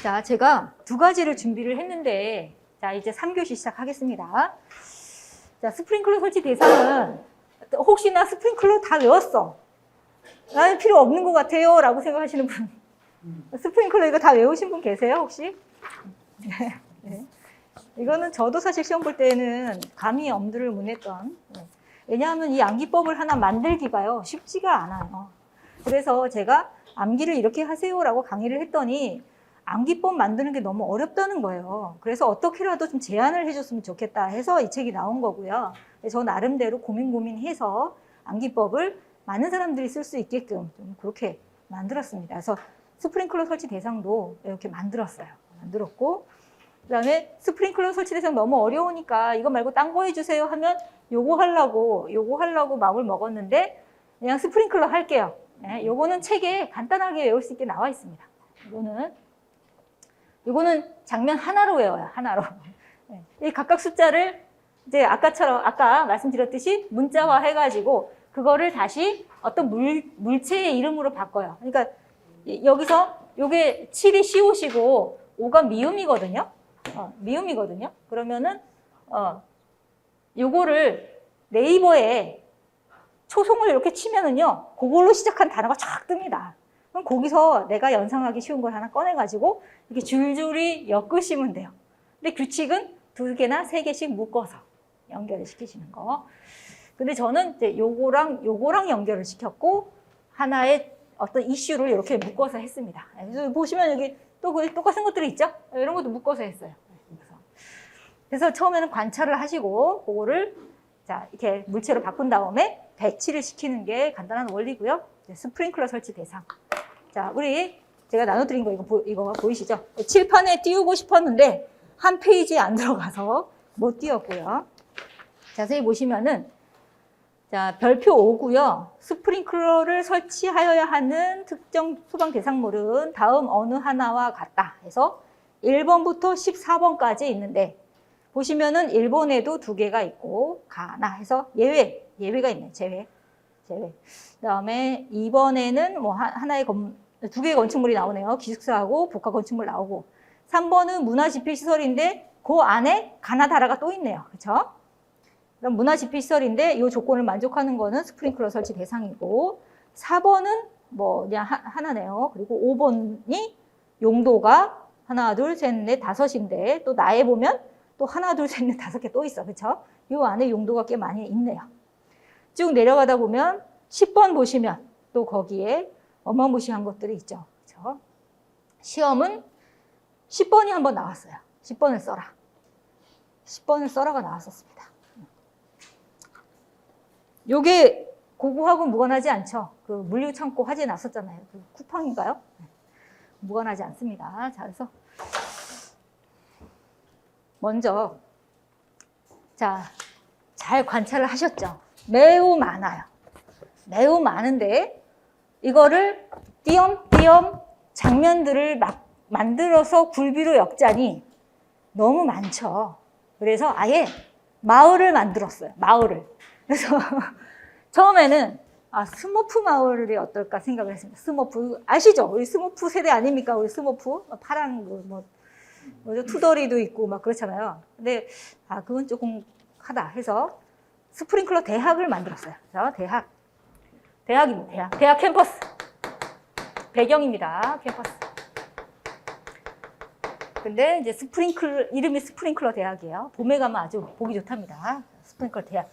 자, 제가 두 가지를 준비를 했는데, 자, 이제 3교시 시작하겠습니다. 자, 스프링클러 설치 대상은 혹시나 스프링클러 다 외웠어. 나는 필요 없는 것 같아요. 라고 생각하시는 분. 스프링클러 이거 다 외우신 분 계세요, 혹시? 네. 이거는 저도 사실 시험 볼 때는 감히 엄두를 못 냈던. 왜냐하면 이 암기법을 하나 만들기가요, 쉽지가 않아요. 그래서 제가 암기를 이렇게 하세요라고 강의를 했더니 암기법 만드는 게 너무 어렵다는 거예요. 그래서 어떻게라도 좀 제안을 해줬으면 좋겠다 해서 이 책이 나온 거고요. 저 나름대로 고민해서 암기법을 많은 사람들이 쓸 수 있게끔 좀 그렇게 만들었습니다. 그래서 스프링클러 설치 대상도 이렇게 만들었고, 그 다음에 스프링클러 설치 대상 너무 어려우니까 이거 말고 딴 거 해주세요 하면 요거 하려고 마음을 먹었는데 그냥 스프링클러 할게요. 네, 요거는 책에 간단하게 외울 수 있게 나와 있습니다. 이거는 장면 하나로 외워요. 하나로. 네. 이 각각 숫자를 이제 아까 말씀드렸듯이 문자화 해가지고 그거를 다시 어떤 물체의 이름으로 바꿔요. 그러니까 여기서 요게 7이 시옷이고 5가 미음이거든요. 미음이거든요. 그러면은 요거를 네이버에 초성을 이렇게 치면은요, 그걸로 시작한 단어가 쫙 뜹니다. 그럼 거기서 내가 연상하기 쉬운 걸 하나 꺼내가지고 이렇게 줄줄이 엮으시면 돼요. 근데 규칙은 2개나 3개씩 묶어서 연결을 시키시는 거. 근데 저는 이제 요거랑 연결을 시켰고 하나의 어떤 이슈를 이렇게 묶어서 했습니다. 그래서 보시면 여기 또 똑같은 것들이 있죠? 이런 것도 묶어서 했어요. 그래서 처음에는 관찰을 하시고 그거를 자 이렇게 물체로 바꾼 다음에 배치를 시키는 게 간단한 원리고요. 스프링클러 설치 대상. 자, 제가 나눠드린 거 이거 보이시죠? 칠판에 띄우고 싶었는데 한 페이지에 안 들어가서 못 띄웠고요. 자세히 보시면은 자, 별표 5고요. 스프링클러를 설치하여야 하는 특정 소방 대상물은 다음 어느 하나와 같다 해서 1번부터 14번까지 있는데 보시면은 1번에도 2개가 있고 가나 해서 예외가 있네요. 제외. 그다음에 2번에는 뭐 하나의 2개의 건축물이 나오네요. 기숙사하고 복합 건축물 나오고 3번은 문화집회시설인데 그 안에 가나다라가 또 있네요. 그렇죠? 그럼 문화집회시설인데 이 조건을 만족하는 거는 스프링클러 설치 대상이고 4번은 뭐 그냥 하나네요. 그리고 5번이 용도가 하나, 둘, 셋, 넷, 5인데 또 나에 보면 또 하나, 둘, 셋, 넷, 5개 또 있어. 그렇죠? 이 안에 용도가 꽤 많이 있네요. 쭉 내려가다 보면 10번 보시면 또 거기에 어마무시한 것들이 있죠. 그렇죠? 시험은 10번이 한번 나왔어요. 10번을 써라. 10번을 써라가 나왔었습니다. 요게 그거하고 무관하지 않죠. 그 물류창고 화재 났었잖아요. 그 쿠팡인가요? 무관하지 않습니다. 자, 그래서 먼저 자, 잘 관찰을 하셨죠? 매우 많아요. 매우 많은데 이거를 띄엄띄엄 장면들을 막 만들어서 굴비로 엮자니 너무 많죠. 그래서 아예 마을을 만들었어요. 마을을. 그래서 처음에는 스머프 마을이 어떨까 생각을 했습니다. 스머프 아시죠? 우리 스머프 세대 아닙니까? 우리 스머프 파란 뭐죠? 투덜이도 있고 막 그렇잖아요. 근데 그건 조금 하다 해서 스프링클러 대학을 만들었어요. 그래서 대학입니다. 대학 캠퍼스 배경입니다. 캠퍼스. 근데 이제 이름이 스프링클러 대학이에요. 봄에 가면 아주 보기 좋답니다. 스프링클러 대학.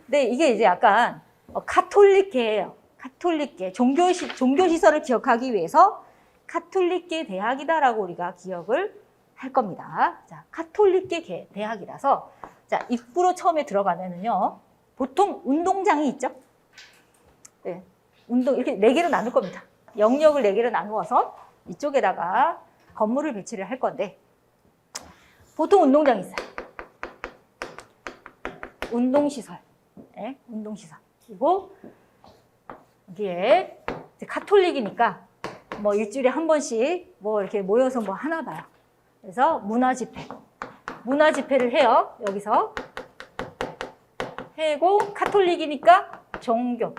근데 이게 이제 약간 카톨릭계예요. 카톨릭계. 종교시설을 기억하기 위해서 카톨릭계 대학이다라고 우리가 기억을 할 겁니다. 자, 카톨릭계 대학이라서 자, 입구로 처음에 들어가면은요. 보통 운동장이 있죠? 네. 이렇게 4개로 나눌 겁니다. 영역을 4개로 나누어서 이쪽에다가 건물을 배치를 할 건데 보통 운동장이 있어요. 운동시설. 네, 운동시설. 그리고 여기에 이제 카톨릭이니까 뭐 일주일에 한 번씩 뭐 이렇게 모여서 뭐 하나 봐요. 그래서 문화집회를 해요. 여기서 해고 카톨릭이니까 종교.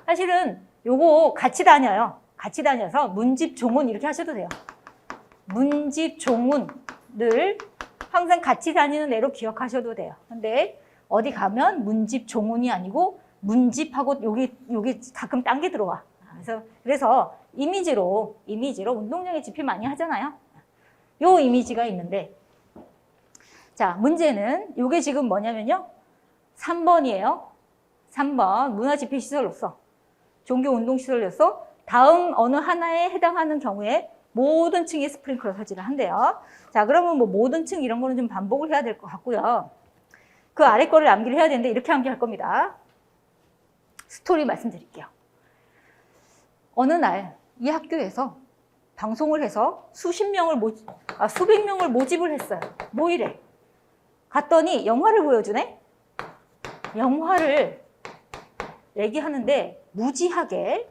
사실은 요거 같이 다녀요. 같이 다녀서 문집 종문 이렇게 하셔도 돼요. 문집, 종운을 항상 같이 다니는 애로 기억하셔도 돼요. 근데 어디 가면 문집, 종운이 아니고 문집하고 여기 가끔 딴 게 들어와. 그래서 이미지로 운동장에 집필 많이 하잖아요. 요 이미지가 있는데, 자, 문제는 요게 지금 뭐냐면요. 3번이에요. 3번 문화집필시설로서 종교운동시설로서 다음 어느 하나에 해당하는 경우에 모든 층에 스프링클러 설치를 한대요. 자, 그러면 뭐 모든 층 이런 거는 좀 반복을 해야 될 것 같고요. 그 아래 거를 암기를 해야 되는데 이렇게 암기할 겁니다. 스토리 말씀드릴게요. 어느 날 이 학교에서 방송을 해서 수백 명을 모집을 했어요. 모이래. 갔더니 영화를 보여주네? 영화를 얘기하는데 무지하게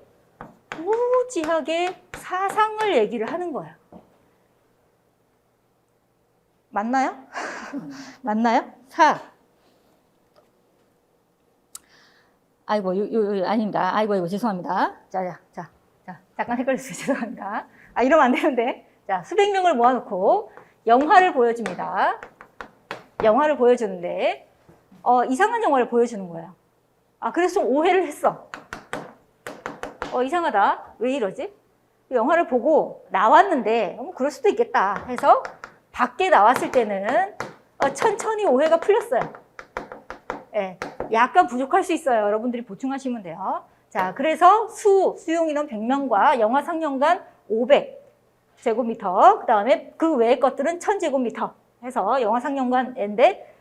사상을 얘기를 하는 거예요. 맞나요? 맞나요? 아이고, 아닙니다. 아이고, 죄송합니다. 자, 잠깐 헷갈렸어요. 죄송합니다. 이러면 안 되는데. 자, 수백 명을 모아놓고 영화를 보여줍니다. 영화를 보여주는데, 이상한 영화를 보여주는 거예요. 그래서 좀 오해를 했어. 이상하다. 왜 이러지? 영화를 보고 나왔는데, 그럴 수도 있겠다 해서 밖에 나왔을 때는 천천히 오해가 풀렸어요. 예, 약간 부족할 수 있어요. 여러분들이 보충하시면 돼요. 자, 그래서 수용 인원 100명과 영화 상영관 500제곱미터, 그 다음에 그 외의 것들은 1000제곱미터 해서 영화 상영관인데,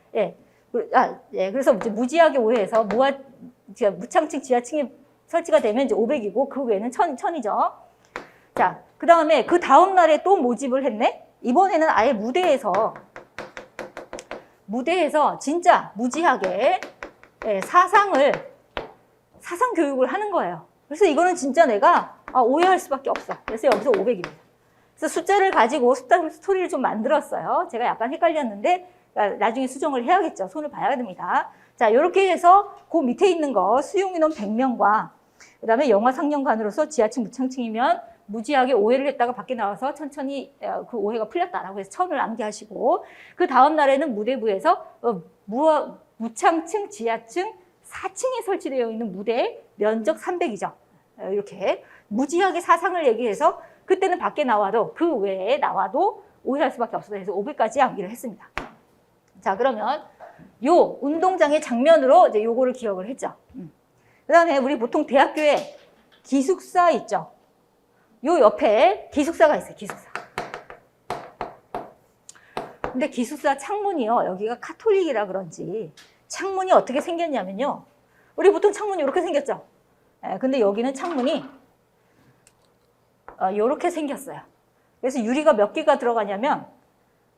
그래서 이제 무지하게 오해해서 무창층 지하층에 설치가 되면 이제 500이고 그 외에는 1000이죠. 자, 그 다음에 그 다음 날에 또 모집을 했네? 이번에는 아예 무대에서 진짜 무지하게 사상 교육을 하는 거예요. 그래서 이거는 진짜 내가 오해할 수밖에 없어. 그래서 여기서 500입니다. 그래서 숫자를 가지고 스토리를 좀 만들었어요. 제가 약간 헷갈렸는데 나중에 수정을 해야겠죠. 손을 봐야 됩니다. 자, 이렇게 해서 그 밑에 있는 거 수용 인원 100명과 그 다음에 영화 상영관으로서 지하층 무창층이면 무지하게 오해를 했다가 밖에 나와서 천천히 그 오해가 풀렸다라고 해서 1000을 암기하시고, 그 다음 날에는 무대부에서 무창층 지하층 4층에 설치되어 있는 무대 면적 300이죠. 이렇게 무지하게 사상을 얘기해서 그때는 밖에 나와도 그 외에 나와도 오해할 수밖에 없어서 해서 500까지 암기를 했습니다. 자, 그러면 요 운동장의 장면으로 이제 요거를 기억을 했죠. 그 다음에 우리 보통 대학교에 기숙사 있죠. 요 옆에 기숙사가 있어요. 기숙사. 근데 기숙사 창문이요. 여기가 카톨릭이라 그런지 창문이 어떻게 생겼냐면요. 우리 보통 창문이 이렇게 생겼죠. 근데 여기는 창문이 이렇게 생겼어요. 그래서 유리가 몇 개가 들어가냐면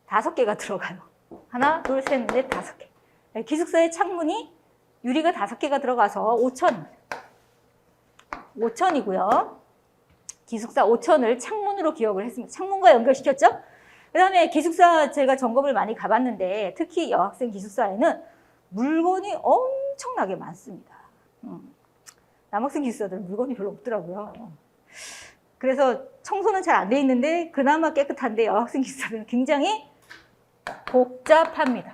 5개가 들어가요. 하나, 둘, 셋, 넷, 5개. 기숙사의 창문이 유리가 5개가 들어가서 5,000이고요. 기숙사 5,000을 창문으로 기억을 했습니다. 창문과 연결시켰죠? 그 다음에 기숙사 제가 점검을 많이 가봤는데 특히 여학생 기숙사에는 물건이 엄청나게 많습니다. 남학생 기숙사들은 물건이 별로 없더라고요. 그래서 청소는 잘 안 돼 있는데 그나마 깨끗한데 여학생 기숙사들은 굉장히 복잡합니다.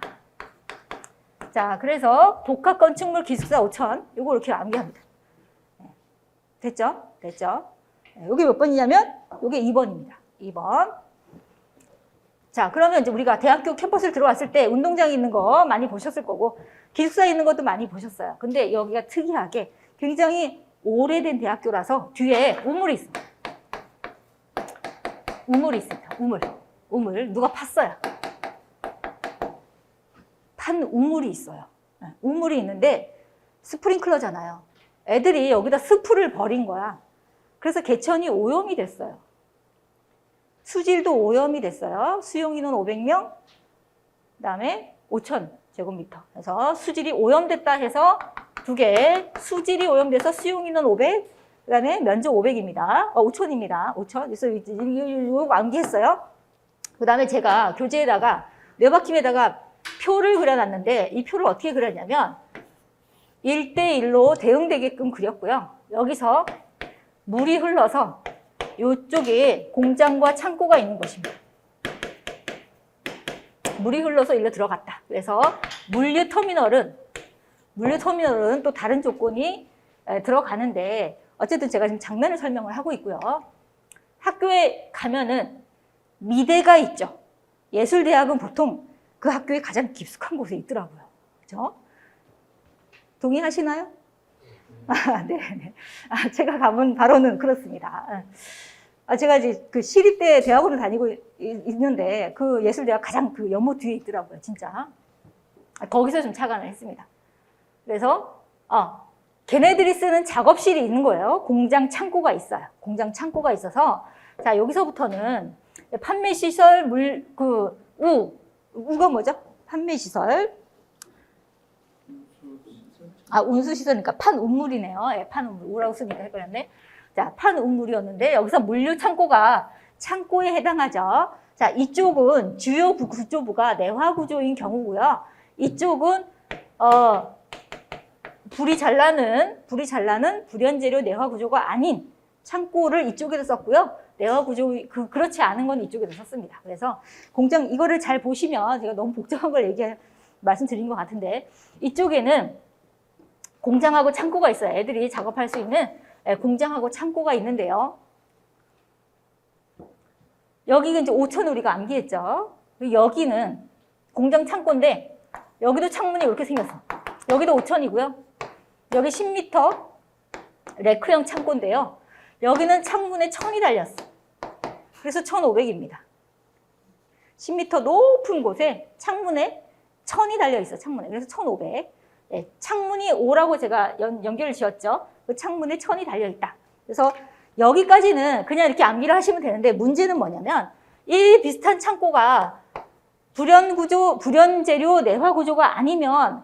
자, 그래서 복합 건축물 기숙사 5,000 요거 이렇게 암기합니다. 됐죠? 여기 몇 번이냐면 요게 2번입니다. 2번. 자, 그러면 이제 우리가 대학교 캠퍼스를 들어왔을 때 운동장에 있는 거 많이 보셨을 거고 기숙사에 있는 것도 많이 보셨어요. 근데 여기가 특이하게 굉장히 오래된 대학교라서 뒤에 우물이 있습니다. 우물이 있습니다. 우물. 누가 팠어요. 판 우물이 있어요. 우물이 있는데 스프링클러잖아요. 애들이 여기다 스프를 버린 거야. 그래서 개천이 오염이 됐어요. 수질도 오염이 됐어요. 수용 인원 500명, 그다음에 5,000제곱미터. 그래서 수질이 오염됐다 해서 2개, 수질이 오염돼서 수용 인원 500, 그다음에 면적 500입니다. 5,000입니다. 5,000. 그래서 이거 암기했어요. 그다음에 제가 교재에다가 뇌박힘에다가 표를 그려놨는데 이 표를 어떻게 그렸냐면 1대1로 대응되게끔 그렸고요. 여기서 물이 흘러서 이쪽에 공장과 창고가 있는 곳입니다. 물이 흘러서 일로 들어갔다. 그래서 물류 터미널은 또 다른 조건이 들어가는데 어쨌든 제가 지금 장면을 설명을 하고 있고요. 학교에 가면은 미대가 있죠. 예술대학은 보통 그 학교에 가장 깊숙한 곳에 있더라고요. 그죠? 동의하시나요? 네. 제가 가본 바로는 그렇습니다. 제가 이제 그 시립대 대학원을 다니고 있는데 그 예술대학 가장 그 연못 뒤에 있더라고요, 진짜. 거기서 좀 착안을 했습니다. 그래서 걔네들이 쓰는 작업실이 있는 거예요. 공장 창고가 있어요. 공장 창고가 있어서 자 여기서부터는 판매 시설 우가 뭐죠? 판매 시설. 운수 시설이니까 판운물이네요. 예, 판운물. 우라고 쓰니까 헷갈렸네. 자, 판운물이었는데 여기서 물류 창고에 해당하죠. 자, 이쪽은 주요 구조부가 내화 구조인 경우고요. 이쪽은 불이 잘 나는 불연재료 내화 구조가 아닌 창고를 이쪽에서 썼고요. 내화 구조 그렇지 않은 건 이쪽에서 썼습니다. 그래서 공장 이거를 잘 보시면 제가 너무 복잡한 걸 말씀드린 것 같은데 이쪽에는 공장하고 창고가 있어요. 애들이 작업할 수 있는 공장하고 창고가 있는데요. 여기가 이제 5천 우리가 암기했죠. 여기는 공장 창고인데 여기도 창문이 이렇게 생겼어. 여기도 5천이고요. 여기 10m 레크형 창고인데요. 여기는 창문에 1000이 달렸어. 그래서 1500입니다. 10m 높은 곳에 창문에 1000이 달려 있어. 창문에. 그래서 1500. 네, 창문이 5라고 제가 연결을 지었죠. 그 창문에 1000이 달려 있다. 그래서 여기까지는 그냥 이렇게 암기를 하시면 되는데 문제는 뭐냐면 이 비슷한 창고가 불연재료 내화 구조가 아니면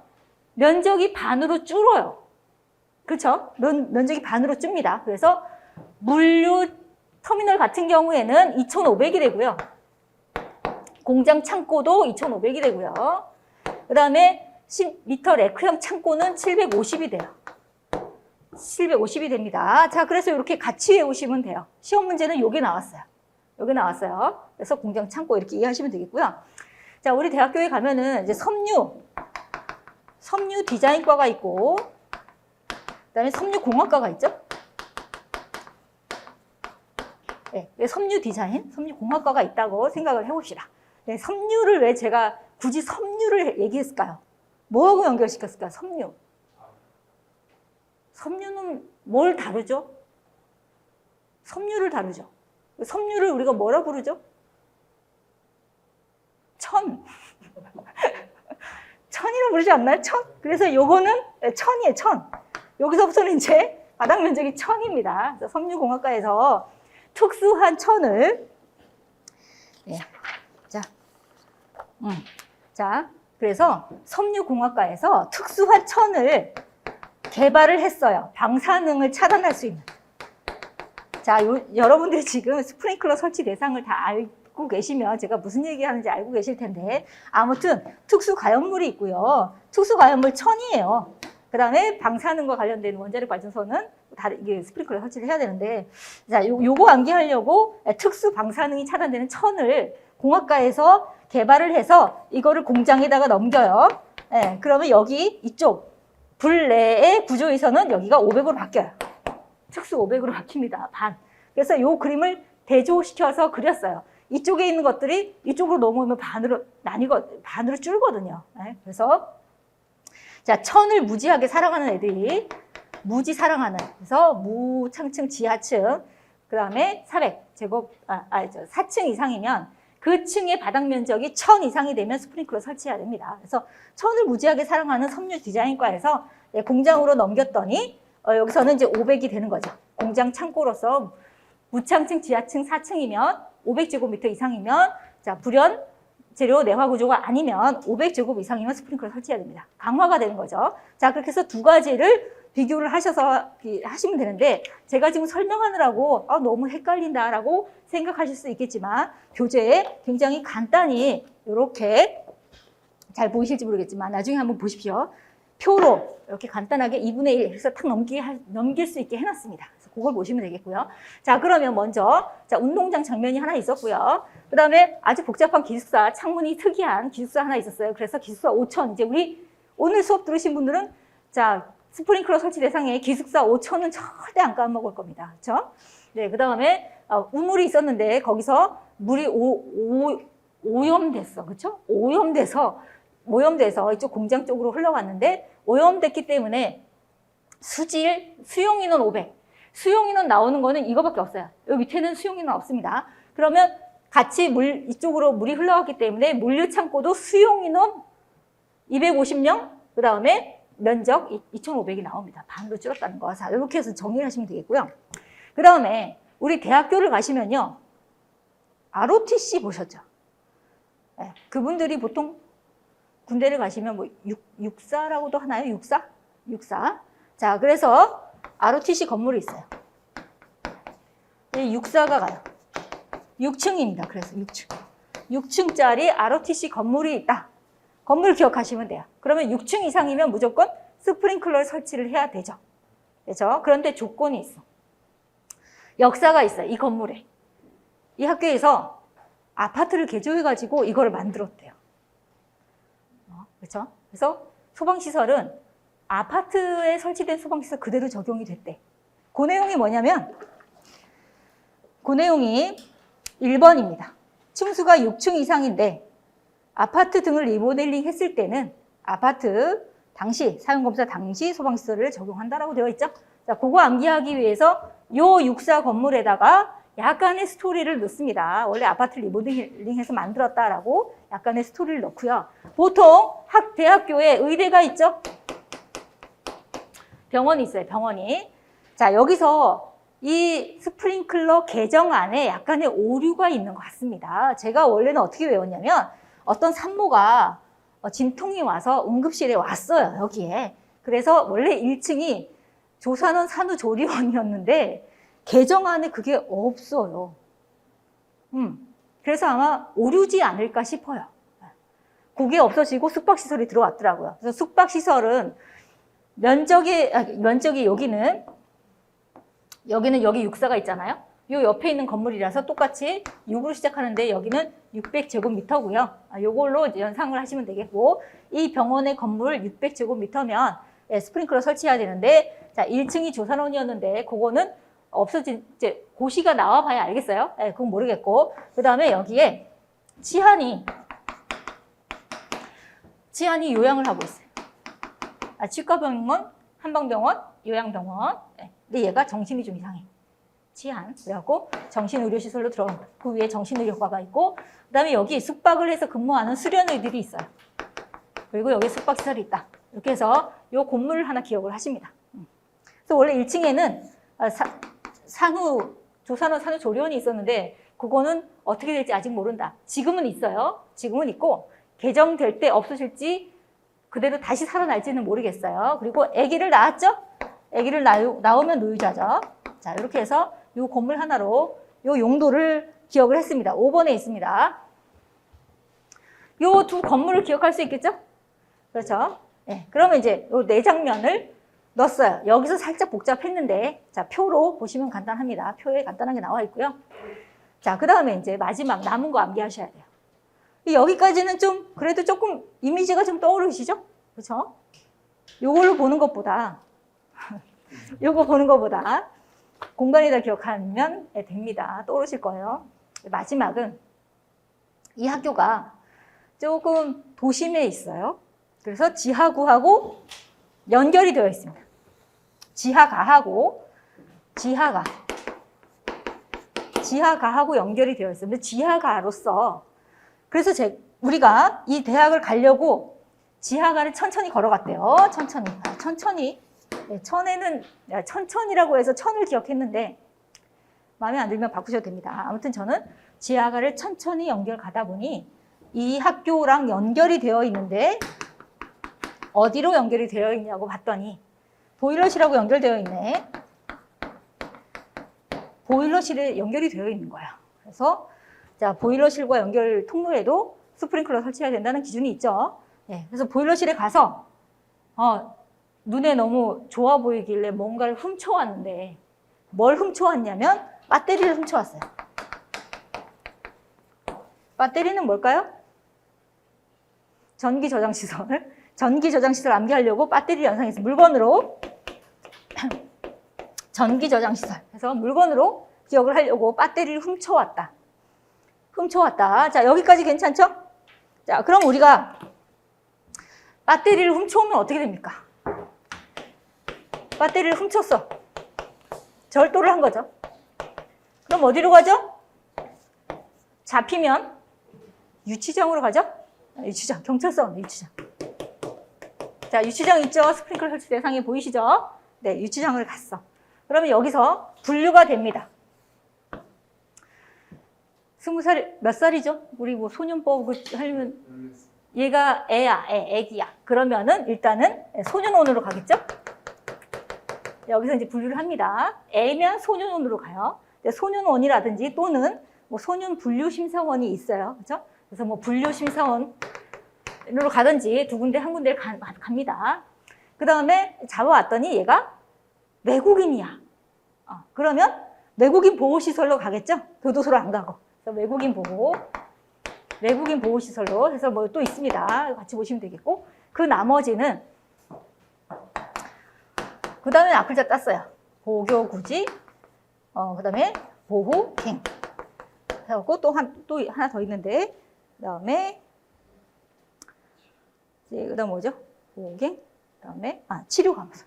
면적이 반으로 줄어요. 그렇죠? 면적이 반으로 줍니다. 그래서 물류 터미널 같은 경우에는 2,500이 되고요. 공장 창고도 2,500이 되고요. 그 다음에 10m 레크형 창고는 750이 돼요. 750이 됩니다. 자, 그래서 이렇게 같이 외우시면 돼요. 시험 문제는 요게 나왔어요. 요게 나왔어요. 그래서 공장 창고 이렇게 이해하시면 되겠고요. 자, 우리 대학교에 가면은 이제 섬유 디자인과가 있고, 그 다음에 섬유공학과가 있죠. 네, 섬유 디자인, 섬유공학과가 있다고 생각을 해봅시다. 네, 섬유를 왜 제가 굳이 섬유를 얘기했을까요? 뭐하고 연결시켰을까요? 섬유는 뭘 다루죠? 섬유를 다루죠. 섬유를 우리가 뭐라 부르죠? 천이라고 부르지 않나요? 천? 그래서 요거는 천이에요, 천. 여기서부터는 이제 바닥 면적이 1000입니다. 섬유공학과에서 특수한 천을 자, 그래서 섬유공학과에서 특수한 천을 개발을 했어요. 방사능을 차단할 수 있는. 자, 여러분들이 지금 스프링클러 설치 대상을 다 알고 계시면 제가 무슨 얘기하는지 알고 계실 텐데 아무튼 특수가연물이 있고요. 특수가연물 천이에요. 그 다음에 방사능과 관련된 원자력 발전소는 이게 스프링클러 설치를 해야 되는데 자, 요거 암기하려고 특수 방사능이 차단되는 천을 공학과에서 개발을 해서 이거를 공장에다가 넘겨요. 네, 그러면 여기 이쪽 불 내의 구조에서는 여기가 500으로 바뀌어요. 특수 500으로 바뀝니다. 반. 그래서 이 그림을 대조시켜서 그렸어요. 이쪽에 있는 것들이 이쪽으로 넘어오면 반으로 줄거든요. 네, 그래서 자, 천을 무지하게 사랑하는 애들이 무지 사랑하는. 그래서 무창층 지하층. 그 다음에 4층 이상이면 그 층의 바닥 면적이 1000 이상이 되면 스프링클러 설치해야 됩니다. 그래서 천을 무지하게 사랑하는 섬유 디자인과에서 공장으로 넘겼더니 여기서는 이제 500이 되는 거죠. 공장 창고로서 무창층 지하층 4층이면 500제곱미터 이상이면 자, 불연 재료 내화 구조가 아니면 500제곱 이상이면 스프링클러 설치해야 됩니다. 강화가 되는 거죠. 자, 그렇게 해서 두 가지를 비교를 하셔서 하시면 되는데 제가 지금 설명하느라고 너무 헷갈린다라고 생각하실 수 있겠지만 교재에 굉장히 간단히 이렇게 잘 보이실지 모르겠지만 나중에 한번 보십시오. 표로 이렇게 간단하게 2분의 1 해서 탁 넘길 수 있게 해놨습니다. 그래서 그걸 보시면 되겠고요. 자, 그러면 먼저 자, 운동장 장면이 하나 있었고요. 그 다음에 아주 복잡한 기숙사, 창문이 특이한 기숙사 하나 있었어요. 그래서 기숙사 5천, 이제 우리 오늘 수업 들으신 분들은 자, 스프링클러 설치 대상에 기숙사 5천은 절대 안 까먹을 겁니다. 그렇죠? 네, 그 다음에 우물이 있었는데 거기서 물이 오염됐어. 그렇죠? 오염돼서 이쪽 공장 쪽으로 흘러갔는데 오염됐기 때문에 수용 인원 500. 수용 인원 나오는 거는 이거밖에 없어요. 여기 밑에는 수용 인원 없습니다. 그러면 같이 이쪽으로 물이 흘러갔기 때문에 물류 창고도 수용 인원 250명, 그 다음에 면적 2,500이 나옵니다. 반으로 줄었다는 거. 자, 이렇게 해서 정리를 하시면 되겠고요. 그 다음에 우리 대학교를 가시면요. ROTC 보셨죠? 네, 그분들이 보통 군대를 가시면 뭐 육사라고도 하나요? 육사. 자, 그래서 ROTC 건물이 있어요. 이 육사가 가요. 6층입니다. 그래서 6층. 6층짜리 ROTC 건물이 있다. 건물 기억하시면 돼요. 그러면 6층 이상이면 무조건 스프링클러 설치를 해야 되죠. 그렇죠? 그런데 조건이 있어. 역사가 있어요. 이 건물에. 이 학교에서 아파트를 개조해가지고 이거를 만들었대요. 그렇죠? 그래서 소방시설은 아파트에 설치된 소방시설 그대로 적용이 됐대. 그 내용이 뭐냐면 그 내용이 1번입니다. 층수가 6층 이상인데 아파트 등을 리모델링 했을 때는 아파트 당시, 사용검사 당시 소방시설을 적용한다라고 되어 있죠. 자, 그거 암기하기 위해서 요 육사 건물에다가 약간의 스토리를 넣습니다. 원래 아파트 리모델링해서 만들었다라고 약간의 스토리를 넣고요. 보통 대학교에 의대가 있죠. 병원이 있어요. 병원이. 자, 여기서 이 스프링클러 개정 안에 약간의 오류가 있는 것 같습니다. 제가 원래는 어떻게 외웠냐면 어떤 산모가 진통이 와서 응급실에 왔어요. 여기에. 그래서 원래 1층이 조산원 산후조리원이었는데 개정안에 그게 없어요. 그래서 아마 오류지 않을까 싶어요. 그게 없어지고 숙박시설이 들어왔더라고요. 그래서 숙박시설은 면적이 여기는 여기 육사가 있잖아요. 요 옆에 있는 건물이라서 똑같이 6으로 시작하는데 여기는 600제곱미터고요. 요걸로 연상을 하시면 되겠고 이 병원의 건물 600제곱미터면 스프링클러 설치해야 되는데 자 1층이 조산원이었는데 그거는 없어진 이제 고시가 나와 봐야 알겠어요. 네, 그건 모르겠고 그 다음에 여기에 치안이 요양을 하고 있어요. 치과병원, 한방병원, 요양병원. 네. 근데 얘가 정신이 좀 이상해. 치안. 그래갖고 정신의료시설로 들어간 거예요. 그 위에 정신의료과가 있고 그 다음에 여기 숙박을 해서 근무하는 수련의들이 있어요. 그리고 여기 숙박시설이 있다. 이렇게 해서 요 건물을 하나 기억을 하십니다. 그래서 원래 1층에는 조산원 산후조리원이 있었는데 그거는 어떻게 될지 아직 모른다. 지금은 있어요. 지금은 있고 개정될 때 없어질지 그대로 다시 살아날지는 모르겠어요. 그리고 아기를 낳았죠? 아기를 낳으면 노유자죠. 자, 이렇게 해서 이 건물 하나로 이 용도를 기억을 했습니다. 5번에 있습니다. 이 두 건물을 기억할 수 있겠죠? 그렇죠? 네, 그러면 이제 이 네 장면을 넣었어요. 여기서 살짝 복잡했는데, 자, 표로 보시면 간단합니다. 표에 간단하게 나와 있고요. 자, 그 다음에 이제 마지막 남은 거 암기하셔야 돼요. 여기까지는 좀, 그래도 조금 이미지가 좀 떠오르시죠? 그렇죠? 요걸로 보는 것보다, 요거 보는 것보다 공간에다 기억하면 됩니다. 떠오르실 거예요. 마지막은 이 학교가 조금 도심에 있어요. 그래서 지하구하고 연결이 되어 있습니다. 지하가하고 지하가하고 연결이 되어 있습니다. 지하가로서 그래서 우리가 이 대학을 가려고 지하가를 천천히 걸어갔대요. 천천히. 네, 천에는 천천이라고 해서 천을 기억했는데 마음에 안 들면 바꾸셔도 됩니다. 아무튼 저는 지하가를 천천히 연결 가다 보니 이 학교랑 연결이 되어 있는데 어디로 연결이 되어 있냐고 봤더니 보일러실하고 연결되어 있네. 보일러실에 연결이 되어 있는 거야. 그래서 자, 보일러실과 연결 통로에도 스프링클러 설치해야 된다는 기준이 있죠. 네, 그래서 보일러실에 가서 눈에 너무 좋아 보이길래 뭔가를 훔쳐왔는데 뭘 훔쳐왔냐면 배터리를 훔쳐왔어요. 배터리는 뭘까요? 전기 저장시설. 전기 저장시설 암기하려고 배터리를 연상해서 물건으로 전기 저장시설 해서 물건으로 기억을 하려고 배터리를 훔쳐왔다. 훔쳐왔다. 자, 여기까지 괜찮죠? 자, 그럼 우리가 배터리를 훔쳐오면 어떻게 됩니까? 배터리를 훔쳤어. 절도를 한 거죠. 그럼 어디로 가죠? 잡히면 유치장으로 가죠? 유치장, 경찰서, 유치장. 자, 유치장 있죠? 스프링클러 설치 대상에 보이시죠? 네, 유치장을 갔어. 그러면 여기서 분류가 됩니다. 20살, 몇 살이죠? 우리 뭐 소년법 하려면 얘가 애야, 애기야. 그러면은 일단은 소년원으로 가겠죠? 여기서 이제 분류를 합니다. 애면 소년원으로 가요. 소년원이라든지 또는 뭐 소년 분류심사원이 있어요. 그죠? 그래서 뭐 분류심사원으로 가든지 두 군데, 한 군데를 갑니다. 그 다음에 잡아왔더니 얘가 외국인이야. 그러면 외국인 보호시설로 가겠죠? 교도소로 안 가고. 그래서 외국인 보호시설로 해서 뭐 또 있습니다. 같이 보시면 되겠고. 그 나머지는, 그 다음에 앞글자 땄어요. 보교구지, 그 다음에 보호갱. 하고 또 하나 더 있는데, 그 다음에, 그 다음 뭐죠? 보호갱, 그 다음에, 치료감사.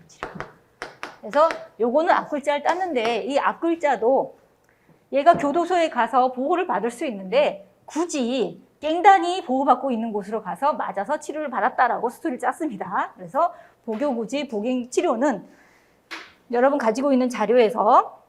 그래서 요거는 앞글자를 땄는데, 이 앞글자도 얘가 교도소에 가서 보호를 받을 수 있는데, 굳이 깽단이 보호받고 있는 곳으로 가서 맞아서 치료를 받았다라고 스토리를 짰습니다. 그래서 보교구지, 보갱 치료는 여러분 가지고 있는 자료에서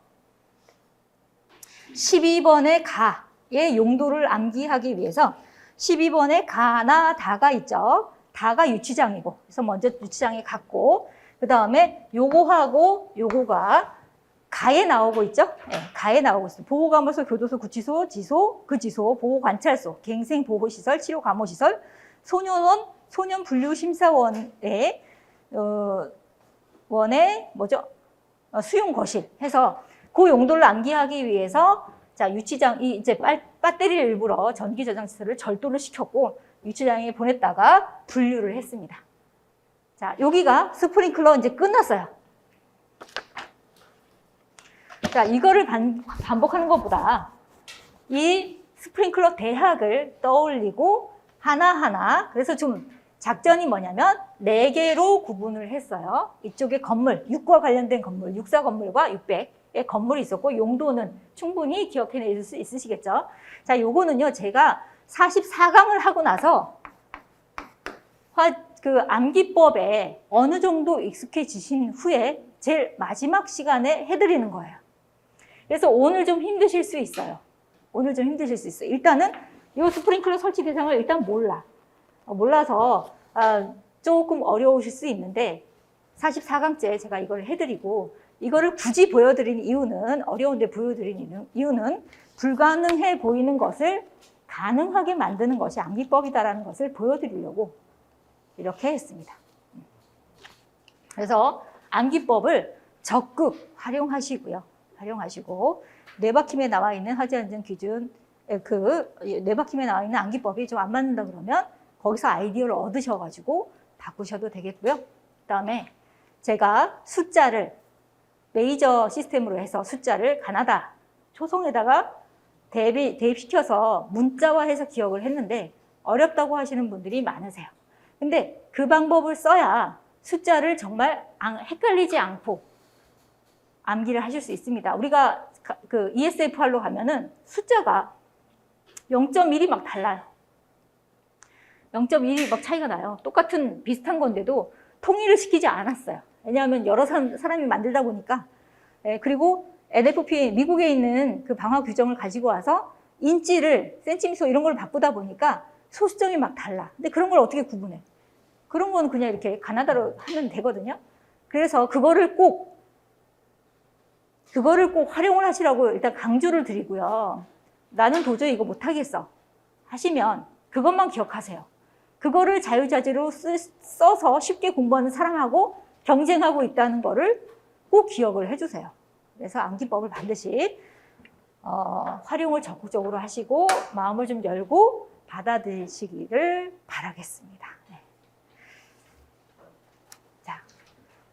12번의 가의 용도를 암기하기 위해서 12번의 가나 다가 있죠. 다가 유치장이고, 그래서 먼저 유치장에 갔고, 그 다음에 요거하고 요거가 가에 나오고 있죠? 네, 가에 나오고 있어요. 보호감호소, 교도소, 구치소, 지소, 그지소, 보호관찰소, 갱생보호시설, 치료감호시설, 소년원, 소년분류심사원의 뭐죠? 수용거실 해서 그 용도를 암기하기 위해서 자, 유치장이 이제 배터리를 일부러 전기 저장시설을 절도를 시켰고 유치장에 보냈다가 분류를 했습니다. 자, 여기가 스프링클러 이제 끝났어요. 자, 이거를 반복하는 것보다 이 스프링클러 대학을 떠올리고 하나하나, 그래서 좀 작전이 뭐냐면 4개로 구분을 했어요. 이쪽에 건물, 6과 관련된 건물, 6사 건물과 600의 건물이 있었고 용도는 충분히 기억해낼 수 있으시겠죠. 자, 요거는요, 제가 44강을 하고 나서 그 암기법에 어느 정도 익숙해지신 후에 제일 마지막 시간에 해드리는 거예요. 그래서 오늘 좀 힘드실 수 있어요. 오늘 좀 힘드실 수 있어요. 일단은 이 스프링클러 설치 대상을 일단 몰라서 조금 어려우실 수 있는데 44강째 제가 이걸 해드리고 이거를 굳이 보여드린 이유는 어려운데 보여드리는 이유는 불가능해 보이는 것을 가능하게 만드는 것이 암기법이다라는 것을 보여드리려고 이렇게 했습니다. 그래서 암기법을 적극 활용하시고 뇌박힘에 나와 있는 하지안전 기준 뇌박힘에 나와 있는 암기법이 좀 안 맞는다 그러면 거기서 아이디어를 얻으셔가지고 바꾸셔도 되겠고요. 그다음에 제가 숫자를 메이저 시스템으로 해서 숫자를 가나다 초성에다가 대입시켜서 문자화해서 기억을 했는데 어렵다고 하시는 분들이 많으세요. 근데 그 방법을 써야 숫자를 정말 헷갈리지 않고 암기를 하실 수 있습니다. 우리가 그 ESFR로 가면은 숫자가 0.1이 막 달라요. 0.1이 막 차이가 나요. 똑같은 비슷한 건데도 통일을 시키지 않았어요. 왜냐하면 여러 사람이 만들다 보니까. 그리고 NFP, 미국에 있는 그 방화 규정을 가지고 와서 인치를 센티미터 이런 걸 바꾸다 보니까 소수점이 막 달라. 근데 그런 걸 어떻게 구분해? 그런 건 그냥 이렇게 가나다로 하면 되거든요. 그래서 그거를 꼭 활용을 하시라고 일단 강조를 드리고요. 나는 도저히 이거 못하겠어 하시면 그것만 기억하세요. 그거를 자유자재로 써서 쉽게 공부하는 사람하고 경쟁하고 있다는 거를 꼭 기억을 해주세요. 그래서 암기법을 반드시 활용을 적극적으로 하시고 마음을 좀 열고 받아들이시기를 바라겠습니다. 네. 자,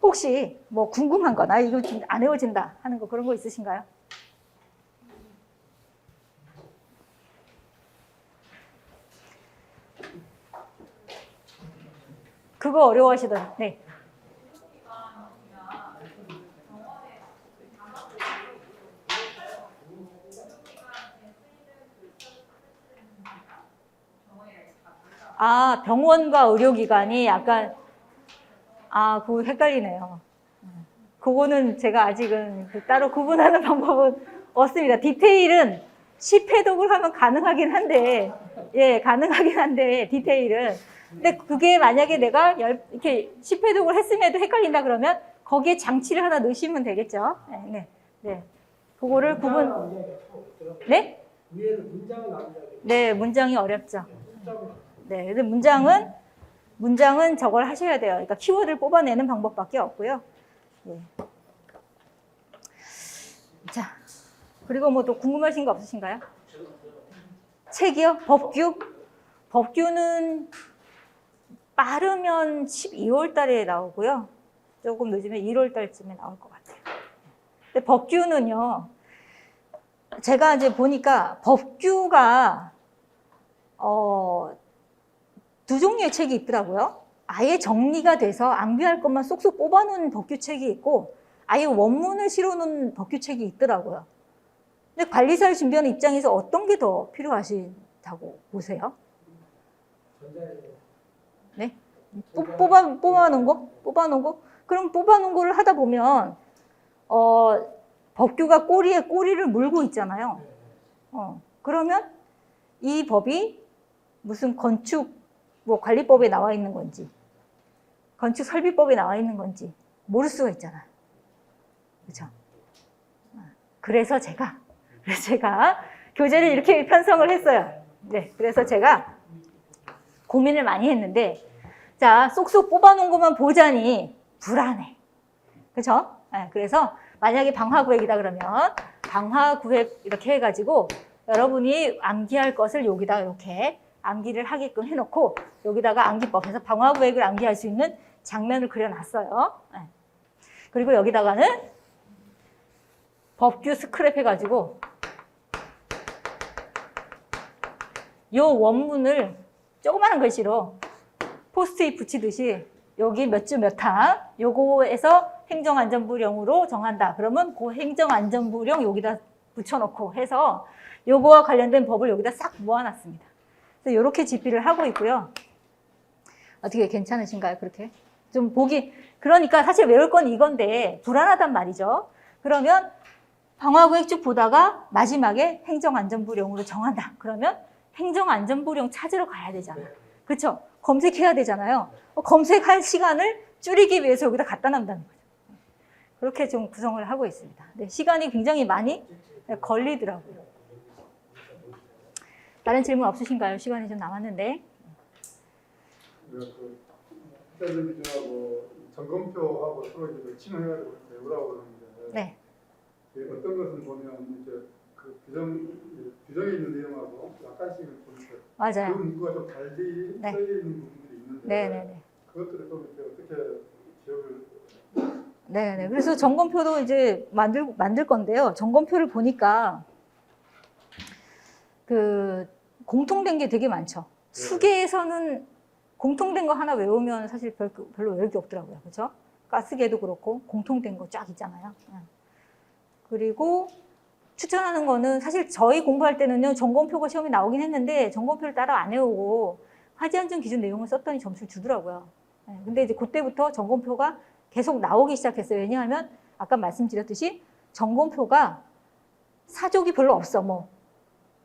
혹시 뭐 궁금한 거, 나 이거 좀 안 외워진다 하는 거 그런 거 있으신가요? 그거 어려워하시던, 네. 아, 병원과 의료기관이 약간, 아, 그거 헷갈리네요. 그거는 제가 아직은 따로 구분하는 방법은 없습니다. 디테일은 10회독을 하면 가능하긴 한데, 예, 가능하긴 한데, 디테일은. 근데 그게 만약에 내가 이렇게 10회독을 했음에도 헷갈린다 그러면 거기에 장치를 하나 넣으시면 되겠죠. 네, 네. 네. 그거를 구분, 네? 네, 문장이 어렵죠. 네, 근데 문장은 저걸 하셔야 돼요. 그러니까 키워드를 뽑아내는 방법밖에 없고요. 네. 자, 그리고 뭐 또 궁금하신 거 없으신가요? 책이요? 법규? 법규는 빠르면 12월 달에 나오고요. 조금 늦으면 1월 달쯤에 나올 것 같아요. 근데 법규는요, 제가 이제 보니까 법규가, 두 종류의 책이 있더라고요. 아예 정리가 돼서 암기할 것만 쏙쏙 뽑아놓은 법규책이 있고 아예 원문을 실어놓은 법규책이 있더라고요. 근데 관리사를 준비하는 입장에서 어떤 게 더 필요하시다고 보세요? 네? 뽑아놓은 거? 뽑아놓은 거? 그럼 뽑아놓은 거를 하다 보면 법규가 꼬리에 꼬리를 물고 있잖아요. 그러면 이 법이 무슨 건축 뭐 관리법에 나와 있는 건지 건축 설비법에 나와 있는 건지 모를 수가 있잖아요. 그렇죠? 그래서 제가 교재를 이렇게 편성을 했어요. 네, 그래서 제가 고민을 많이 했는데, 자, 쏙쏙 뽑아놓은 것만 보자니 불안해. 그렇죠? 네, 그래서 만약에 방화구획이다 그러면 방화구획 이렇게 해가지고 여러분이 암기할 것을 여기다 이렇게 암기를 하게끔 해놓고 여기다가 암기법에서 방화구획을 암기할 수 있는 장면을 그려놨어요. 네. 그리고 여기다가는 법규 스크랩 해가지고 요 원문을 조그마한 글씨로 포스트잇 붙이듯이 여기 몇 주 몇 항 요거에서 행정안전부령으로 정한다. 그러면 그 행정안전부령 여기다 붙여놓고 해서 요거와 관련된 법을 여기다 싹 모아놨습니다. 그래서 이렇게 집필을 하고 있고요. 어떻게 괜찮으신가요? 그렇게? 좀 보기, 그러니까 사실 외울 건 이건데 불안하단 말이죠. 그러면 방화구획 쭉 보다가 마지막에 행정안전부령으로 정한다. 그러면 행정안전부령 찾으러 가야 되잖아요. 그렇죠? 검색해야 되잖아요. 검색할 시간을 줄이기 위해서 여기다 갖다 놔둔다는 거죠. 그렇게 좀 구성을 하고 있습니다. 네, 시간이 굉장히 많이 걸리더라고요. 다른 질문 없으신가요? 시간이 좀 남았는데. 학생들하고 점검표하고 서로 이제 매칭해가지고 배우라고 그러는데, 네. 어떤 것은 보면 이제 그 규정에 있는 내용하고 약간씩은 보니까 맞아요. 그 문구가 좀 달리 네. 쓰여 있는 부분들이 있는데, 네네네. 그것들을 좀 이렇게 어떻게 지역을 네네. 그래서 점검표도 이제 만들 건데요. 점검표를 보니까 그 공통된 게 되게 많죠. 네. 수계에서는 공통된 거 하나 외우면 사실 별로 외울 게 없더라고요. 그렇죠? 가스계도 그렇고 공통된 거 쫙 있잖아요. 그리고 추천하는 거는 사실 저희 공부할 때는요. 점검표가 시험에 나오긴 했는데 점검표를 따라 안 외우고 화재안전 기준 내용을 썼더니 점수를 주더라고요. 근데 이제 그때부터 점검표가 계속 나오기 시작했어요. 왜냐하면 아까 말씀드렸듯이 점검표가 사족이 별로 없어.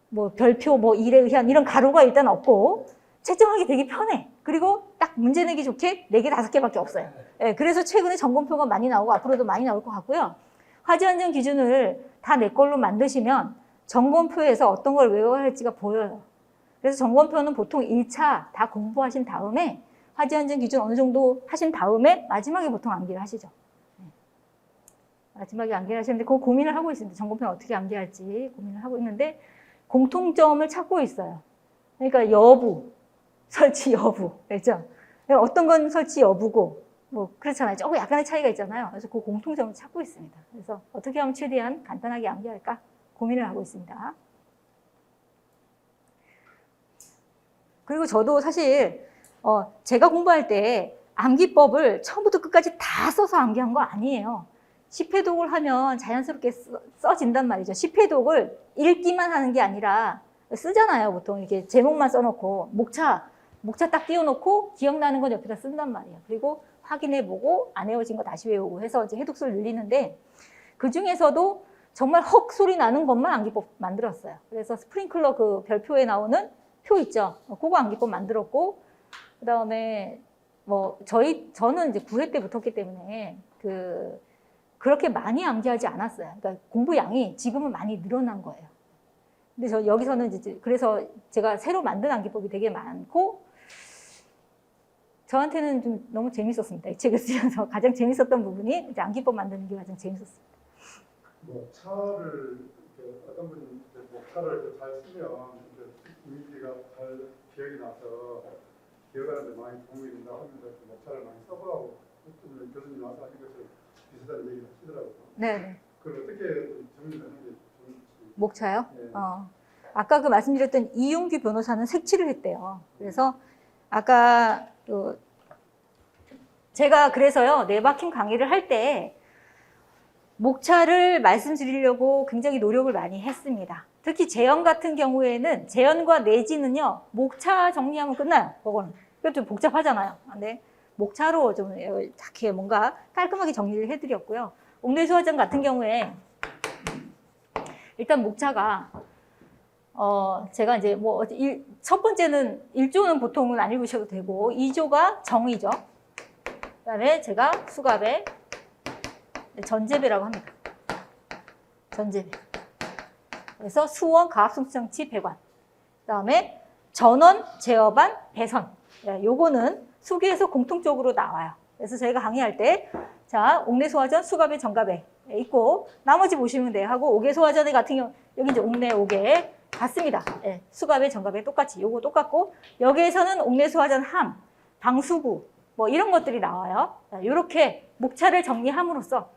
뭐 별표, 뭐 일에 의한 이런 가로가 일단 없고 채점하기 되게 편해. 그리고 딱 문제 내기 좋게 4개, 5개밖에 없어요. 네, 그래서 최근에 점검표가 많이 나오고 앞으로도 많이 나올 것 같고요. 화재안전 기준을 다 내 걸로 만드시면 점검표에서 어떤 걸 외워야 할지가 보여요. 그래서 점검표는 보통 1차 다 공부하신 다음에 화재안전 기준 어느 정도 하신 다음에 마지막에 보통 암기를 하시죠. 마지막에 암기를 하셨는데 그 고민을 하고 있습니다. 전공편 어떻게 암기할지 고민을 하고 있는데 공통점을 찾고 있어요. 그러니까 여부, 설치 여부, 그렇죠? 어떤 건 설치 여부고 뭐 그렇잖아요. 조금 약간의 차이가 있잖아요. 그래서 그 공통점을 찾고 있습니다. 그래서 어떻게 하면 최대한 간단하게 암기할까 고민을 하고 있습니다. 그리고 저도 사실 제가 공부할 때 암기법을 처음부터 끝까지 다 써서 암기한 거 아니에요. 시패독을 하면 자연스럽게 써진단 말이죠. 시패독을 읽기만 하는 게 아니라 쓰잖아요. 보통 이렇게 제목만 써놓고 목차 딱 띄워놓고 기억나는 건 옆에다 쓴단 말이에요. 그리고 확인해보고 안 외워진 거 다시 외우고 해서 이제 해독수를 늘리는데 그 중에서도 정말 헉 소리 나는 것만 암기법 만들었어요. 그래서 스프링클러 그 별표에 나오는 표 있죠. 그거 암기법 만들었고 그 다음에 뭐 저는 이제 9회 때 붙었기 때문에 그렇게 많이 암기하지 않았어요. 그러니까 공부 양이 지금은 많이 늘어난 거예요. 근데 저 여기서는 이제 그래서 제가 새로 만든 암기법이 되게 많고 저한테는 좀 너무 재밌었습니다. 이 책을 쓰면서 가장 재밌었던 부분이 이제 암기법 만드는 게 가장 재밌었습니다. 목차를 어떤 분이 목차를 잘 쓰면 이미지가 잘 기억이 나서 기억하는데 많이 도움이 된다 하면서 목차를 많이 써보라고 교수님 와서 하신 것을 비슷한 얘기를 하시더라고요. 네. 그걸 어떻게 정리하는 게 좋을지. 목차요? 네. 아까 그 말씀드렸던 이용규 변호사는 색칠을 했대요. 그래서 아까 제가 그래서요 네바킴 강의를 할 때 목차를 말씀드리려고 굉장히 노력을 많이 했습니다. 특히 재현 같은 경우에는 재현과 내지는요 목차 정리하면 끝나요. 그거는 좀 복잡하잖아요. 근데 목차로 좀 이렇게 뭔가 깔끔하게 정리를 해드렸고요. 옥내수화전 같은 경우에 일단 목차가 제가 이제 뭐 첫 번째는 1조는 보통은 안 읽으셔도 되고 2조가 정의죠. 그다음에 제가 수갑에 전제배라고 합니다. 전제배. 그래서 수원, 가압송수장치, 배관. 그다음에 전원, 제어반, 배선. 요거는 수기에서 공통적으로 나와요. 그래서 저희가 강의할 때 자, 옥내소화전, 수갑에, 정갑에 있고 나머지 보시면 돼요. 하고 옥외소화전에 같은 경우 여기 이제 옥내, 옥외 같습니다. 예, 수갑에, 정갑에 똑같이 요거 똑같고 여기에서는 옥내소화전 함, 방수구 뭐 이런 것들이 나와요. 이렇게 목차를 정리함으로써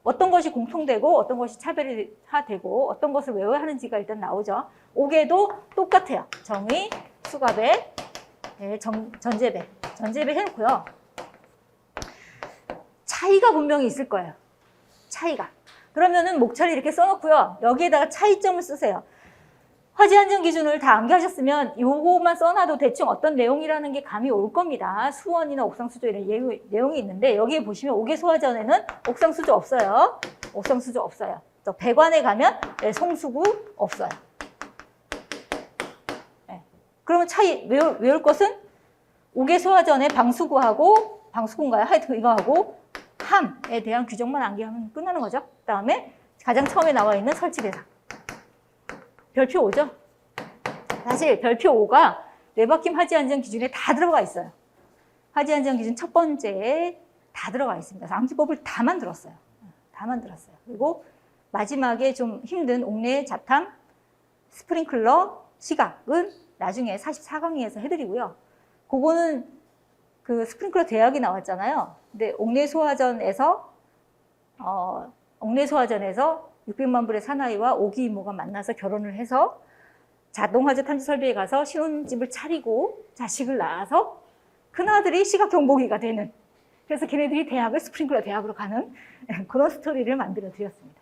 어떤 것이 공통되고 어떤 것이 차별화되고 어떤 것을 외워야 하는지가 일단 나오죠. 옥외도 똑같아요. 정의, 수갑에, 전제배 해놓고요. 차이가 분명히 있을 거예요. 차이가. 그러면은 목차를 이렇게 써놓고요. 여기에다가 차이점을 쓰세요. 화재안전 기준을 다 암기하셨으면 요거만 써놔도 대충 어떤 내용이라는 게 감이 올 겁니다. 수원이나 옥상수조 이런 내용이 있는데 여기에 보시면 옥외소화전에는 옥상수조 없어요. 옥상수조 없어요. 또 배관에 가면 송수구 없어요. 네. 그러면 차이 외울 것은 옥외소화전에 방수구하고 방수구인가요? 하여튼 이거하고 함에 대한 규정만 암기하면 끝나는 거죠. 그 다음에 가장 처음에 나와 있는 설치 대상. 별표 5죠. 사실 별표 5가 네바킴 화재안전 기준에 다 들어가 있어요. 화재안전 기준 첫 번째에 다 들어가 있습니다. 그래서 암기법을 다 만들었어요. 다 만들었어요. 그리고 마지막에 좀 힘든 옥내 자탐, 스프링클러, 시각은 나중에 44강의에서 해드리고요. 그거는 그 스프링클러 대학이 나왔잖아요. 근데 옥내소화전에서 600만 불의 사나이와 오기 이모가 만나서 결혼을 해서 자동화재 탐지 설비에 가서 신혼집을 차리고 자식을 낳아서 큰아들이 시각경보기가 되는, 그래서 걔네들이 대학을 스프링클러 대학으로 가는 그런 스토리를 만들어 드렸습니다.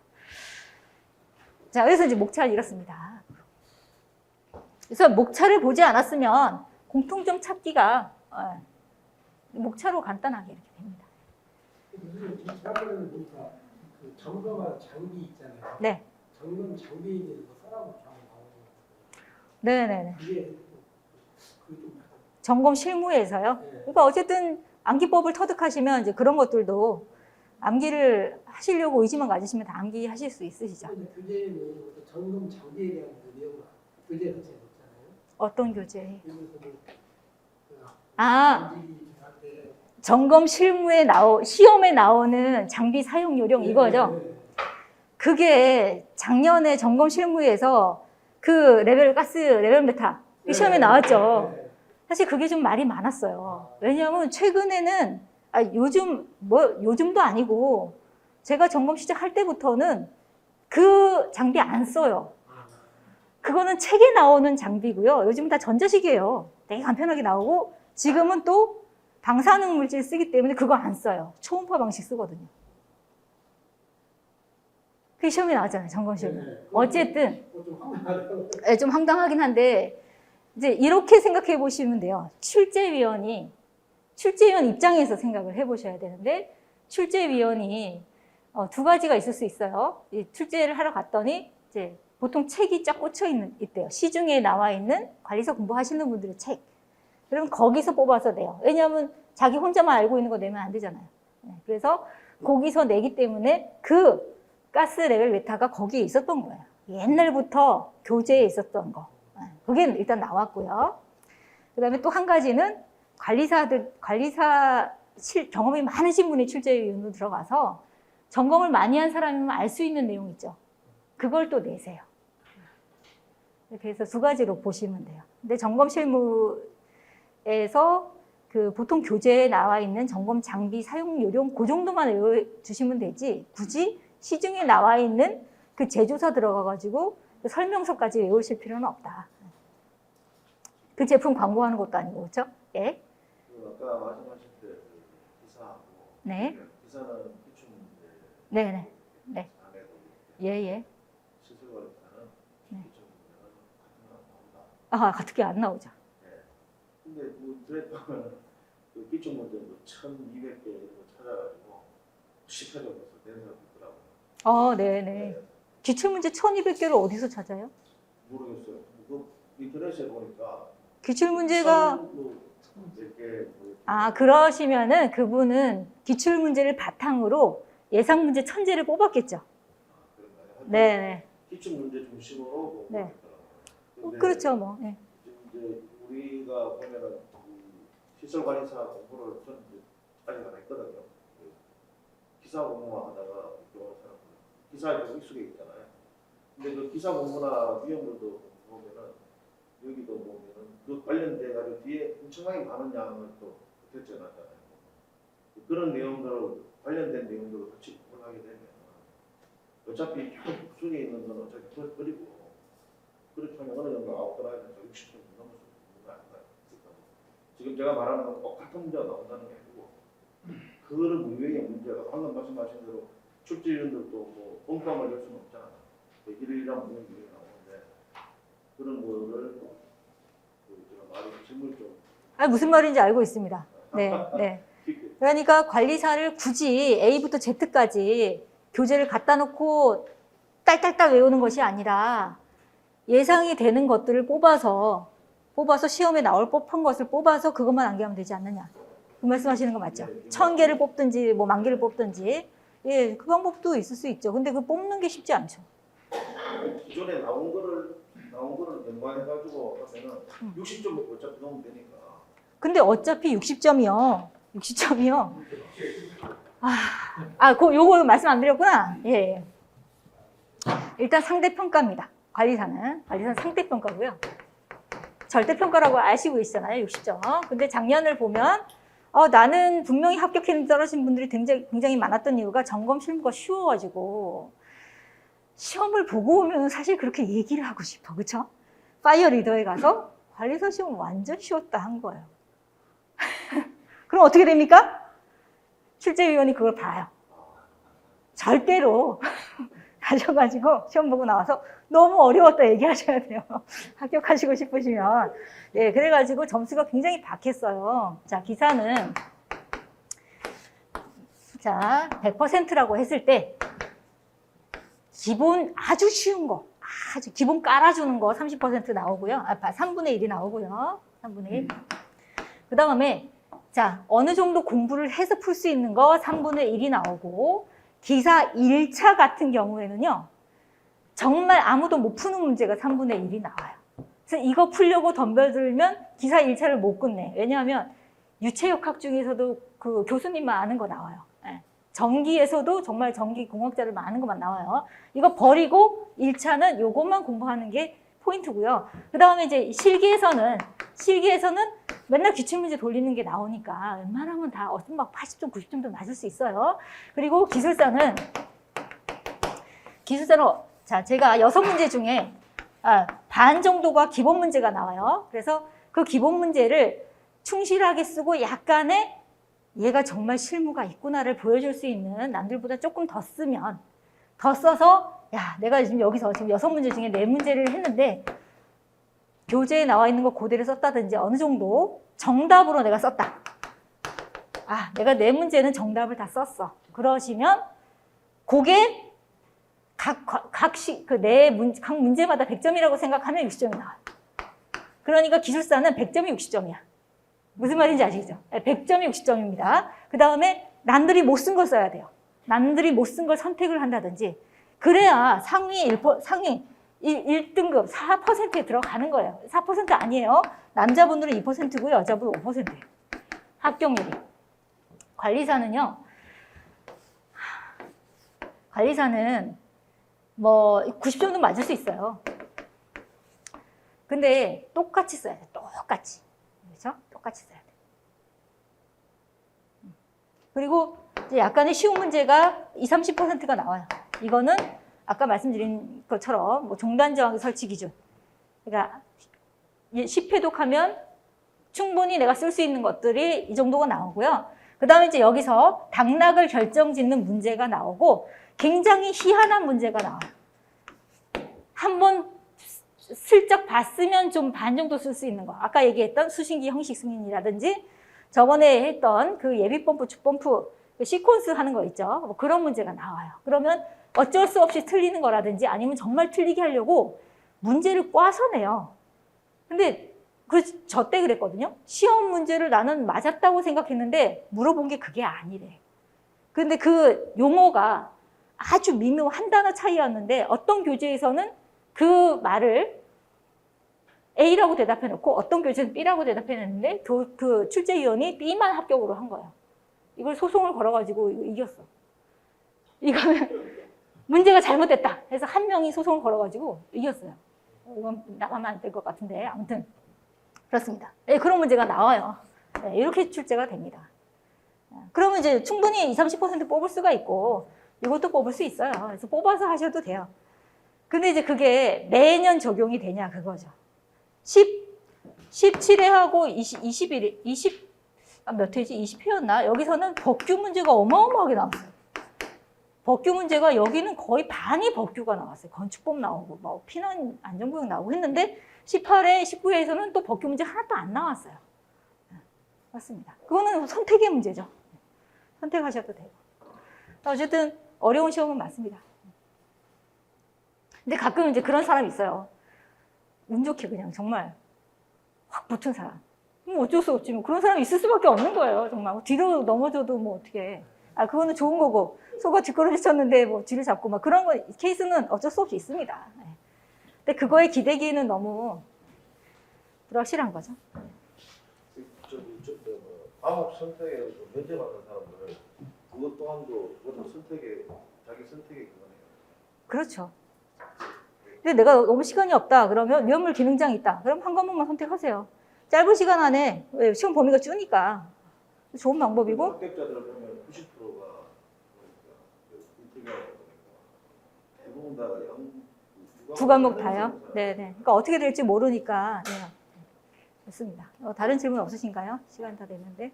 자, 그래서 이제 목차를 이렇습니다. 그래서 목차를 보지 않았으면 공통점 찾기가 목차로 간단하게 이렇게 됩니다. 지난번에는 보니까 그 점검한 장비 있잖아요. 네. 점검 장비에 대해서 써라고 나오는 네네네. 그게 좀 점검 실무에서요. 네. 그러니까 어쨌든 암기법을 터득하시면 이제 그런 것들도 암기를 하시려고 의지만 가지시면 다 암기하실 수 있으시죠. 교재에는 점검 장비에 대한 그 내용을 교재가 제가 있잖아요. 어떤 교재? 장비 점검 실무에 시험에 나오는 장비 사용 요령 이거죠. 네. 그게 작년에 점검 실무에서 그 레벨 가스 레벨 메타 그 시험에 나왔죠. 네. 사실 그게 좀 말이 많았어요. 왜냐하면 최근에는 요즘도 아니고 제가 점검 시작할 때부터는 그 장비 안 써요. 그거는 책에 나오는 장비고요. 요즘 다 전자식이에요. 되게 간편하게 나오고 지금은 또 방사능 물질 쓰기 때문에 그거 안 써요. 초음파 방식 쓰거든요. 그 시험에 나왔잖아요. 점검 시험에. 네. 어쨌든 좀 황당하더라고요. 좀 황당하긴 한데 이제 이렇게 생각해 보시면 돼요. 출제위원 입장에서 생각을 해보셔야 되는데 출제위원이 두 가지가 있을 수 있어요. 이 출제를 하러 갔더니 이제 보통 책이 쫙 꽂혀 있대요. 시중에 나와 있는 관리사 공부하시는 분들의 책. 그럼 거기서 뽑아서 내요. 왜냐하면 자기 혼자만 알고 있는 거 내면 안 되잖아요. 그래서 거기서 내기 때문에 그 가스 레벨 메타가 거기에 있었던 거예요. 옛날부터 교재에 있었던 거. 그게 일단 나왔고요. 그 다음에 또 한 가지는 관리사 경험이 많으신 분이 출제위원으로 들어가서 점검을 많이 한 사람이면 알 수 있는 내용 있죠. 그걸 또 내세요. 이렇게 해서 두 가지로 보시면 돼요. 근데 점검 실무에서 그 보통 교재에 나와 있는 점검 장비 사용 요령 그 정도만 외워주시면 되지 굳이 시중에 나와 있는 그 제조사 들어가가지고 그 설명서까지 외우실 필요는 없다. 그 제품 광고하는 것도 아니고 그렇죠? 예. 아까 말씀하신 그 기사하고 네. 기사는 기출 문제 네네. 네. 안에도 예예. 시술관리사는 네. 기출 문제는 같은 거 나온다. 같은 게 안 나오죠. 네. 근데 그 드래프는 그 기출 문제 1,200개 이런 거 찾아가지고 10회 정도 낸 사람도 있더라고요. 네네. 기출문제 1200개를 어디서 찾아요? 모르겠어요. 그 인터넷에 보니까 기출문제가 그러시면은 그분은 기출문제를 바탕으로 예상문제 1000제를 뽑았겠죠. 네네. 기출 문제 중심으로 네. 공부했더라고요. 그렇죠 뭐. 네. 이제 우리가 보면은 시설 관리사 공부를 저는 이제 아직 안 했거든요. 그 기사 공부만 하다가 기사에 좀 익숙해 있잖아요. 근데 그 기사 공부나 위험물도 보면은 여기도 보면은 그 관련돼 가지고 뒤에 엄청나게 많은 양을 또 펼쳐놨잖아요. 그런 내용들을 관련된 내용들을 같이 공부하게 되면 어차피 속에 있는 건 어차피 버리고 그렇게 하면 어느 정도 아웃라인에서 60점 넘을 수 있는 거 아닌가요? 지금 제가 말하는 건 똑같은 문제가 나온다는 게 아니고 그런 유형의 문제가 방금 말씀하신 대로 출제위원들도 뭐 공감을 할 수는 없잖아요. 일이랑 무슨 유형이 나오는데 그런 거를 제가 말이 질문 좀 무슨 말인지 알고 있습니다. 네, 네. 그러니까 관리사를 굳이 A부터 Z까지 교재를 갖다 놓고 딸딸딸 외우는 것이 아니라 예상이 되는 것들을 뽑아서 시험에 나올 법한 것을 뽑아서 그것만 암기하면 되지 않느냐. 그 말씀하시는 거 맞죠? 1000개를 뽑든지 뭐 10,000개를 뽑든지 예, 그 방법도 있을 수 있죠. 근데 그 뽑는 게 쉽지 않죠. 기존에 나온 거를 연관해가지고 하면은 60점 어차피 넣으면 되니까. 근데 어차피 60점이요. 요거 말씀 안 드렸구나. 예. 일단 상대평가입니다. 관리사는 상대평가고요. 절대평가라고 아시고 계시잖아요. 60점. 근데 작년을 보면 나는 분명히 합격했는데 떨어진 분들이 굉장히 많았던 이유가 점검 실무가 쉬워가지고 시험을 보고 오면 사실 그렇게 얘기를 하고 싶어. 그쵸? 파이어 리더에 가서 관리사 시험 완전 쉬웠다 한 거예요. 그럼 어떻게 됩니까? 출제위원이 그걸 봐요. 절대로 가셔가지고 시험 보고 나와서 너무 어려웠다 얘기하셔야 돼요. 합격하시고 싶으시면. 네, 그래가지고 점수가 굉장히 박했어요. 자, 기사는 100%라고 했을 때 기본 아주 쉬운 거, 아주 기본 깔아주는 거 30% 나오고요. 3분의 1이 나오고요. 3분의 1. 그 다음에 자, 어느 정도 공부를 해서 풀 수 있는 거 3분의 1이 나오고 기사 1차 같은 경우에는요. 정말 아무도 못 푸는 문제가 3분의 1이 나와요. 그래서 이거 풀려고 덤벼들면 기사 1차를 못 끝내. 왜냐하면 유체역학 중에서도 그 교수님만 아는 거 나와요. 네. 전기에서도 정말 전기공학자들 많은 것만 나와요. 이거 버리고 1차는 요것만 공부하는 게 포인트고요. 그 다음에 이제 실기에서는 맨날 기출문제 돌리는 게 나오니까 웬만하면 다 어떤 막 80점, 90점도 맞을 수 있어요. 그리고 기술사는 자, 제가 6문제 중에 반 정도가 기본 문제가 나와요. 그래서 그 기본 문제를 충실하게 쓰고 약간의 얘가 정말 실무가 있구나를 보여줄 수 있는 남들보다 조금 더 쓰면 더 써서 야, 내가 지금 여기서 지금 6문제 중에 4문제를 했는데 교재에 나와 있는 거 그대로 썼다든지 어느 정도 정답으로 내가 썼다. 아, 내가 4문제는 정답을 다 썼어. 그러시면 그게 각 문제마다 100점이라고 생각하면 60점이 나와요. 그러니까 기술사는 100점이 60점이야. 무슨 말인지 아시겠죠? 100점이 60점입니다. 그 다음에 남들이 못 쓴 걸 써야 돼요. 남들이 못 쓴 걸 선택을 한다든지 그래야 상위 1등급 4%에 들어가는 거예요. 4% 아니에요. 남자분들은 2%고요. 여자분은 5%예요. 합격률이. 관리사는 뭐 90점도 맞을 수 있어요. 근데 똑같이 써야 돼. 똑같이. 그렇죠? 똑같이 써야 돼. 그리고 이제 약간의 쉬운 문제가 20, 30%가 나와요. 이거는 아까 말씀드린 것처럼 뭐 종단 저항 설치 기준. 그러니까 10회독하면 충분히 내가 쓸 수 있는 것들이 이 정도가 나오고요. 그 다음에 이제 여기서 당락을 결정짓는 문제가 나오고 굉장히 희한한 문제가 나와요. 한번 슬쩍 봤으면 좀 반 정도 쓸 수 있는 거. 아까 얘기했던 수신기 형식 승인이라든지 저번에 했던 그 예비펌프, 주펌프, 시퀀스 하는 거 있죠. 뭐 그런 문제가 나와요. 그러면 어쩔 수 없이 틀리는 거라든지 아니면 정말 틀리게 하려고 문제를 꽈서 내요. 근데 저 때 그랬거든요. 시험 문제를 나는 맞았다고 생각했는데 물어본 게 그게 아니래. 근데 그 용어가 아주 미묘한 단어 차이였는데 어떤 교재에서는 그 말을 A라고 대답해 놓고 어떤 교재는 B라고 대답해 놨는데 그 출제위원이 B만 합격으로 한 거예요. 이걸 소송을 걸어가지고 이겼어. 이거는 문제가 잘못됐다 해서 한 명이 소송을 걸어가지고 이겼어요. 이건 나가면 안 될 것 같은데 아무튼 그렇습니다. 네, 그런 문제가 나와요. 네, 이렇게 출제가 됩니다. 그러면 이제 충분히 20, 30% 뽑을 수가 있고 이것도 뽑을 수 있어요. 그래서 뽑아서 하셔도 돼요. 근데 이제 그게 매년 적용이 되냐 그거죠. 17회 하고 20몇 회지? 20회였나? 여기서는 법규 문제가 어마어마하게 나왔어요. 법규 문제가 여기는 거의 반이 법규가 나왔어요. 건축법 나오고 뭐 피난 안전구역 나오고 했는데 18회, 19회에서는 또 법규 문제 하나도 안 나왔어요. 맞습니다. 그거는 선택의 문제죠. 선택하셔도 되고. 어쨌든 어려운 시험은 맞습니다. 근데 가끔 이제 그런 사람이 있어요. 운 좋게 그냥 정말 확 붙은 사람. 뭐 어쩔 수 없지. 뭐 그런 사람이 있을 수밖에 없는 거예요. 정말 뒤로 넘어져도 뭐 어떻게. 그거는 좋은 거고. 소가 뒷걸음질 쳤는데 뭐 뒤를 잡고 막 그런 거 케이스는 어쩔 수 없이 있습니다. 근데 그거에 기대기는 너무 불확실한 거죠. 암호 선택에 면제받는 사람들은 그것 또한도 그것도 자기 선택의 그거네요. 그렇죠. 근데 내가 너무 시간이 없다 그러면 위험물 기능장이 있다. 그럼 한 과목만 선택하세요. 짧은 시간 안에 시험 범위가 주니까 좋은 방법이고. 합격자들을 보면 90%가 대부분 다 두 과목 다요? 네네. 그러니까 어떻게 될지 모르니까. 네. 좋습니다. 다른 질문 없으신가요? 시간 다 됐는데.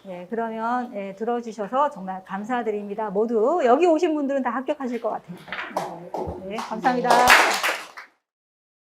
네, 그러면 들어주셔서 정말 감사드립니다. 모두 여기 오신 분들은 다 합격하실 것 같아요. 네, 감사합니다.